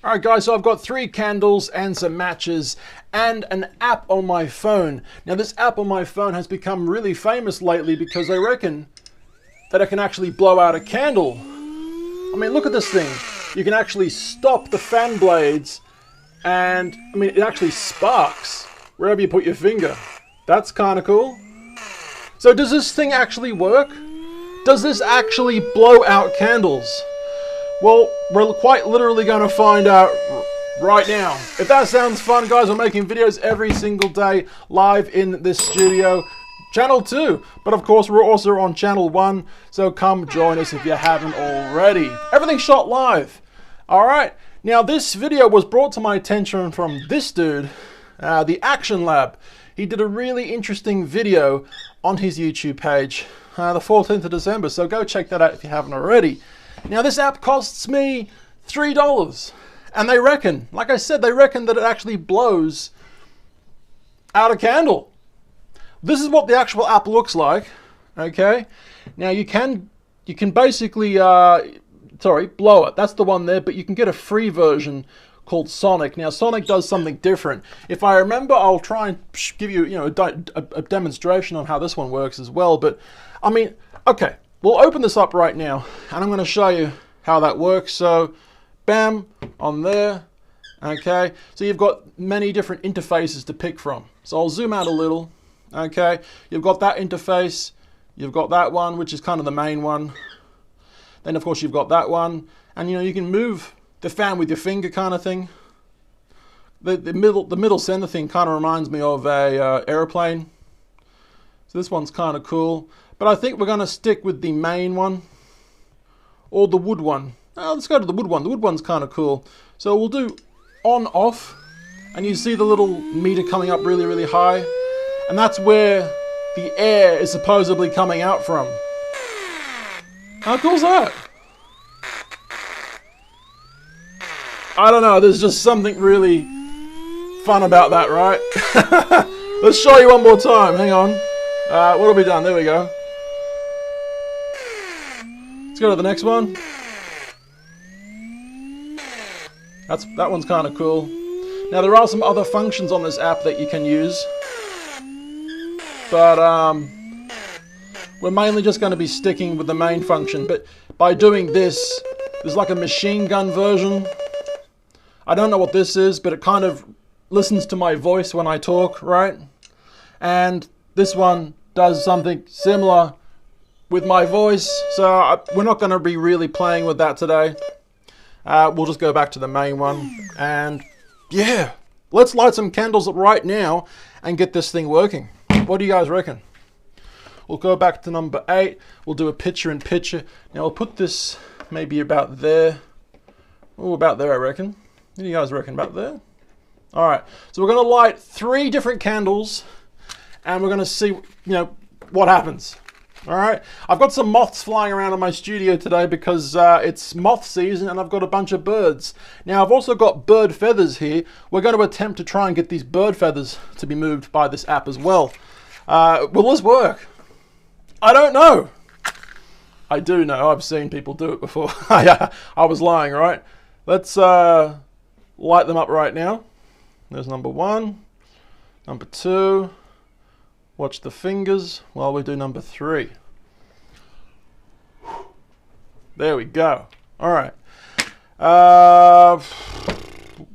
Alright guys, so I've got 3 candles and some matches and an app on my phone. Now this app on my phone has become really famous lately because they reckon that it can actually blow out a candle. I mean, look at this thing. You can actually stop the fan blades and, I mean, it actually sparks wherever you put your finger. That's kind of cool. So does this thing actually work? Does this actually blow out candles? Well, we're quite literally going to find out right now. If that sounds fun, guys, we're making videos every single day live in this studio. Channel 2, but of course we're also on Channel 1, so come join us if you haven't already. Everything's shot live. Alright, now this video was brought to my attention from this dude, the Action Lab. He did a really interesting video on his YouTube page, the 14th of December, so go check that out if you haven't already. Now this app costs me $3, and they reckon, like I said, they reckon that it actually blows out a candle. This is what the actual app looks like, okay? Now you can basically, blow it. That's the one there, but you can get a free version called Sonic. Now Sonic does something different. If I remember, I'll try and give you, a demonstration on how this one works as well. But I mean, okay, we'll open this up right now, and I'm going to show you how that works. So, bam, on there. Okay, so you've got many different interfaces to pick from. So I'll zoom out a little. Okay, you've got that interface, you've got that one, which is kind of the main one. Then of course you've got that one, and you can move the fan with your finger kind of thing. The middle center thing kind of reminds me of a airplane. So this one's kind of cool, but I think we're going to stick with the main one, or the wood one. Let's go to the wood one. The wood one's kind of cool. So we'll do on off, and you see the little meter coming up really, really high. And that's where the air is supposedly coming out from. How cool is that? I don't know, there's just something really fun about that, right? Let's show you one more time, hang on. What have we done? There we go. Let's go to the next one. That one's kind of cool. Now there are some other functions on this app that you can use. But we're mainly just going to be sticking with the main function. But by doing this, there's like a machine gun version. I don't know what this is, but it kind of listens to my voice when I talk, right? And this one does something similar with my voice. So we're not going to be really playing with that today. We'll just go back to the main one. And yeah, let's light some candles right now and get this thing working. What do you guys reckon? We'll go back to number 8. We'll do a picture-in-picture. Now I'll put this maybe about there. Oh, about there I reckon. What do you guys reckon? About there? Alright, so we're going to light 3 different candles and we're going to see, what happens. Alright, I've got some moths flying around in my studio today because it's moth season and I've got a bunch of birds. Now I've also got bird feathers here. We're going to attempt to try and get these bird feathers to be moved by this app as well. Will this work? I don't know. I do know. I've seen people do it before. I was lying, right? Let's light them up right now. There's number 1. Number 2. Watch the fingers while we do number 3. There we go. All right.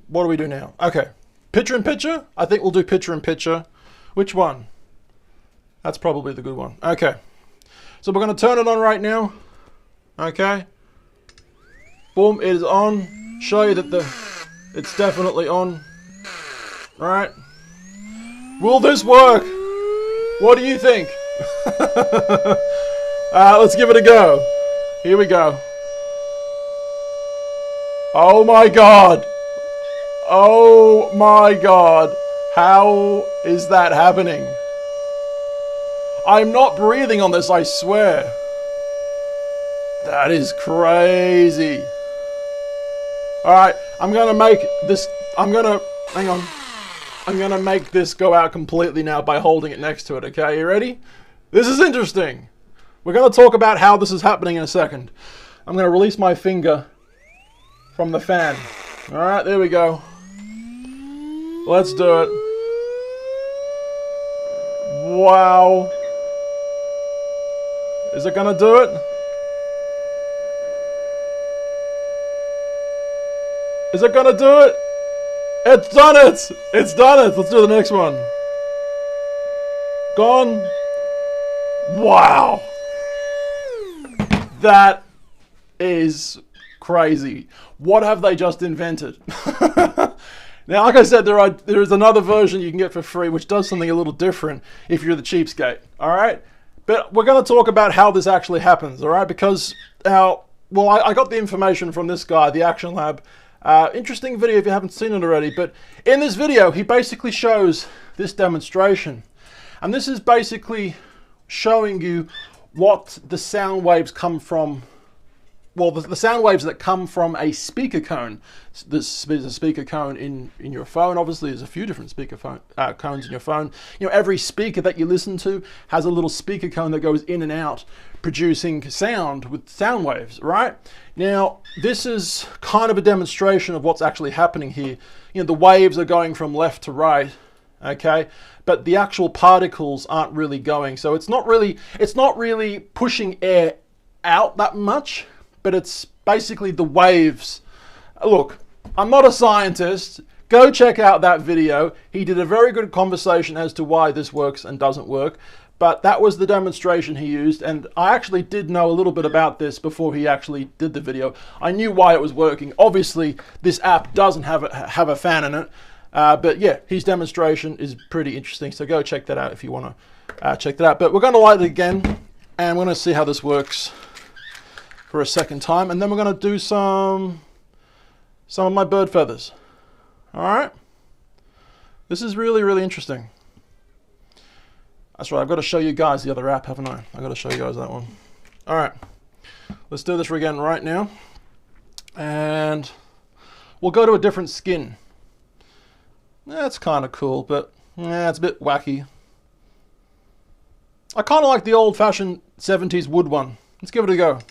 What do we do now? Okay. Picture-in-picture? I think we'll do picture-in-picture. Which one? That's probably the good one. Okay. So we're going to turn it on right now. Okay. Boom, it is on. Show you that it's definitely on. Alright. Will this work? What do you think? Let's give it a go. Here we go. Oh my god. Oh my god. How is that happening? I'm not breathing on this, I swear. That is crazy. Alright, I'm gonna make this, hang on. I'm gonna make this go out completely now by holding it next to it, okay? You ready? This is interesting. We're gonna talk about how this is happening in a second. I'm gonna release my finger from the fan. Alright, there we go. Let's do it. Wow. Is it gonna do it? Is it gonna do it? It's done it! It's done it! Let's do the next one. Gone. Wow. That is crazy. What have they just invented? Now, like I said, there is another version you can get for free, which does something a little different if you're the cheapskate. All right, but we're going to talk about how this actually happens. All right, because I got the information from this guy, the Action Lab. Interesting video if you haven't seen it already. But in this video, he basically shows this demonstration, and this is basically showing you what the sound waves come from. Well, the sound waves that come from a speaker cone. There's a speaker cone in your phone. Obviously, there's a few different speaker cones in your phone. You know, every speaker that you listen to has a little speaker cone that goes in and out, producing sound with sound waves, right? Now, this is kind of a demonstration of what's actually happening here. You know, the waves are going from left to right, okay? But the actual particles aren't really going. So it's not really pushing air out that much. But it's basically the waves. Look, I'm not a scientist. Go check out that video. He did a very good conversation as to why this works and doesn't work. But that was the demonstration he used. And I actually did know a little bit about this before he actually did the video. I knew why it was working. Obviously, this app doesn't have a fan in it. But yeah, his demonstration is pretty interesting. So go check that out if you want to check that out. But we're going to light it again. And we're going to see how this works for a second time, and then we're going to do some of my bird feathers. All right, this is really interesting. That's right, I've got to show you guys the other app, haven't I? I've got to show you guys that one. All right, let's do this again right now, and we'll go to a different skin. That's kind of cool, but it's a bit wacky. I kind of like the old-fashioned 70s wood one. Let's give it a go.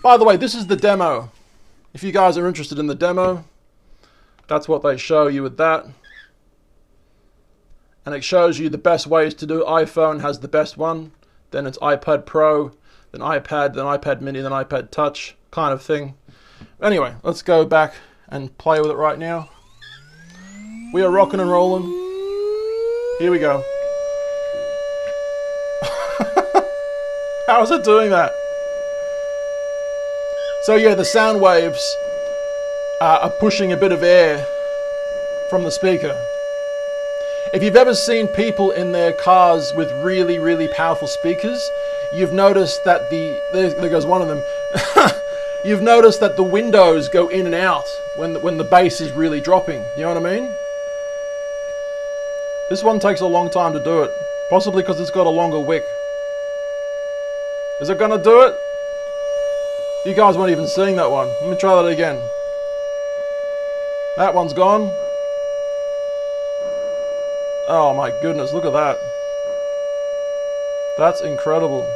By the way, this is the demo. If you guys are interested in the demo, that's what they show you with that. And it shows you the best ways to do it. iPhone has the best one. Then it's iPad Pro, then iPad Mini, then iPad Touch kind of thing. Anyway, let's go back and play with it right now. We are rocking and rolling. Here we go. How is it doing that? So yeah, the sound waves are pushing a bit of air from the speaker. If you've ever seen people in their cars with really powerful speakers, you've noticed that there goes one of them. You've noticed that the windows go in and out when the bass is really dropping. You know what I mean? This one takes a long time to do it, possibly because it's got a longer wick. Is it gonna do it? You guys weren't even seeing that one. Let me try that again. That one's gone. Oh my goodness, look at that. That's incredible.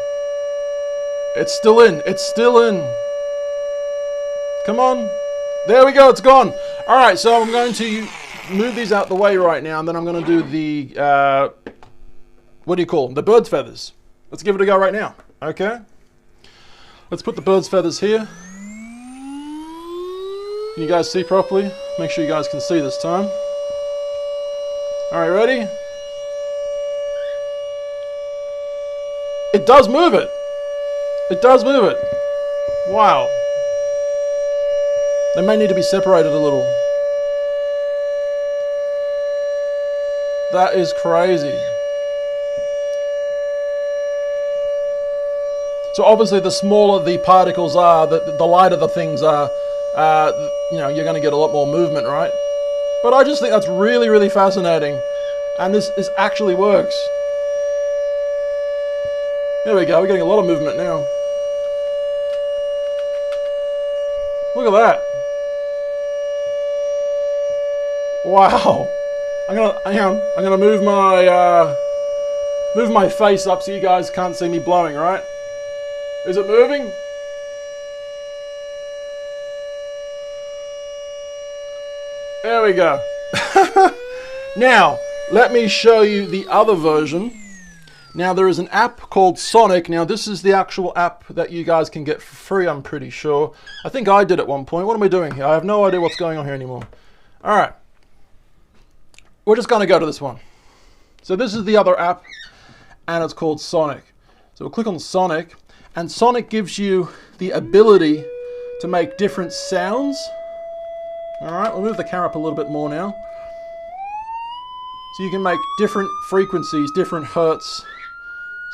It's still in. It's still in. Come on. There we go, it's gone. Alright, so I'm going to move these out the way right now, and then I'm going to do the, what do you call them? The bird's feathers. Let's give it a go right now. Okay. Let's put the bird's feathers here. Can you guys see properly? Make sure you guys can see this time. Alright, ready? It does move it. It does move it. Wow. They may need to be separated a little. That is crazy. So obviously the smaller the particles are, the lighter the things are, you know, you're going to get a lot more movement, right? But I just think that's really fascinating. And this actually works. There we go, we're getting a lot of movement now. Look at that. Wow. I'm gonna move my face up so you guys can't see me blowing, right? Is it moving? There we go. Now, let me show you the other version. Now, there is an app called Sonic. Now, this is the actual app that you guys can get for free, I'm pretty sure. I think I did at one point. What am I doing here? I have no idea what's going on here anymore. All right. We're just going to go to this one. So this is the other app, and it's called Sonic. So we'll click on Sonic, and Sonic gives you the ability to make different sounds. All right, we'll move the camera up a little bit more now. So you can make different frequencies, different hertz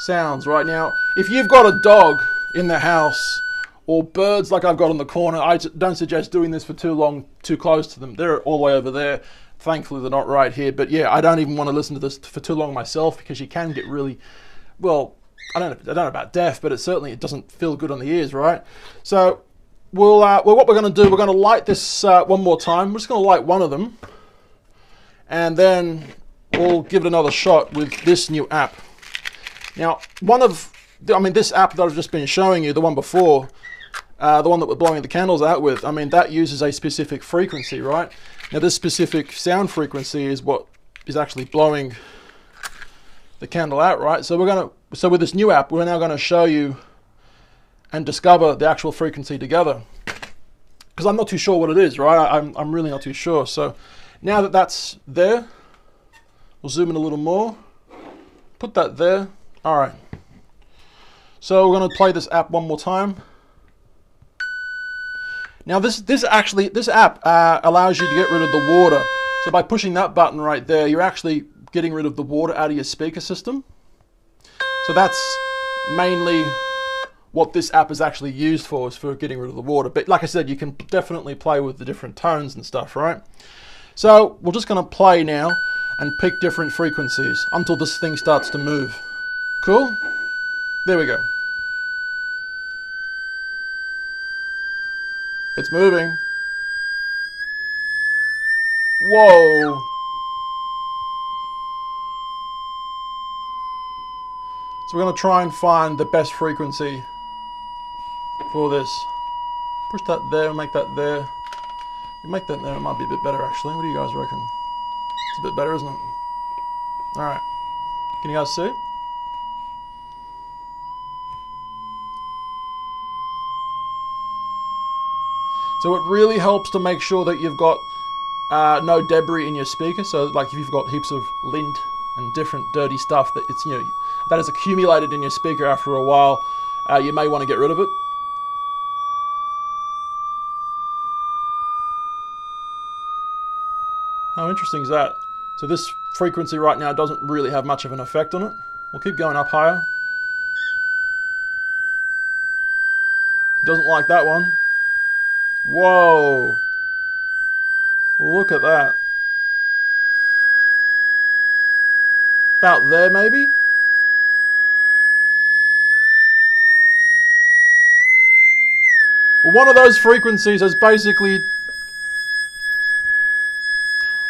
sounds. Right now, if you've got a dog in the house or birds like I've got in the corner, I don't suggest doing this for too long, too close to them. They're all the way over there. Thankfully, they're not right here. But yeah, I don't even want to listen to this for too long myself, because you can get really, well, I don't know about deaf, but it doesn't feel good on the ears, right? So what we're going to do, we're going to light this one more time. We're just going to light one of them, and then we'll give it another shot with this new app. Now, this app that I've just been showing you, the one before, the one that we're blowing the candles out with, that uses a specific frequency, right? Now, this specific sound frequency is what is actually blowing the candle out, right? So with this new app, we're now going to show you and discover the actual frequency together, because I'm not too sure what it is, right? I'm really not too sure. So now that that's there, we'll zoom in a little more, put that there. All right. So we're going to play this app one more time. Now this app allows you to get rid of the water. So by pushing that button right there, you're actually getting rid of the water out of your speaker system. So that's mainly what this app is actually used for, is for getting rid of the water. But like I said, you can definitely play with the different tones and stuff, right? So we're just going to play now and pick different frequencies until this thing starts to move. Cool? There we go. It's moving. Whoa. So we're going to try and find the best frequency for this. Push that there, make that there. You make that there, it might be a bit better actually. What do you guys reckon? It's a bit better, isn't it? Alright. Can you guys see? So it really helps to make sure that you've got no debris in your speaker. So like if you've got heaps of lint and different dirty stuff that it's, that is accumulated in your speaker after a while, you may want to get rid of it. How interesting is that? So this frequency right now doesn't really have much of an effect on it. We'll keep going up higher. It doesn't like that one. Whoa! Look at that. About there, maybe? Well, one of those frequencies has basically...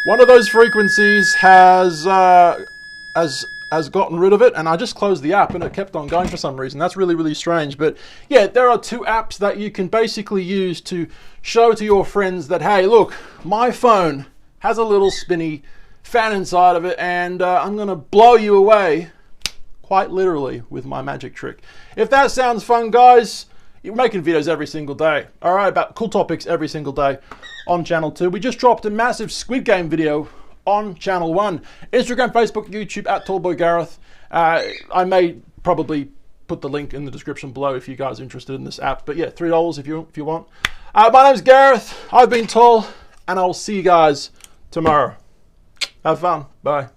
One of those frequencies has gotten rid of it, and I just closed the app and it kept on going for some reason. That's really, really strange. But yeah, there are two apps that you can basically use to show to your friends that, hey, look, my phone has a little spinny fan inside of it, and I'm going to blow you away, quite literally, with my magic trick. If that sounds fun, guys, you're making videos every single day, all right, about cool topics every single day on Channel 2. We just dropped a massive Squid Game video on Channel 1. Instagram, Facebook, YouTube, @TallBoyGareth. I may probably put the link in the description below if you guys are interested in this app. But yeah, $3 if you want. My name's Gareth. I've been Tall, and I'll see you guys tomorrow. Have fun. Bye.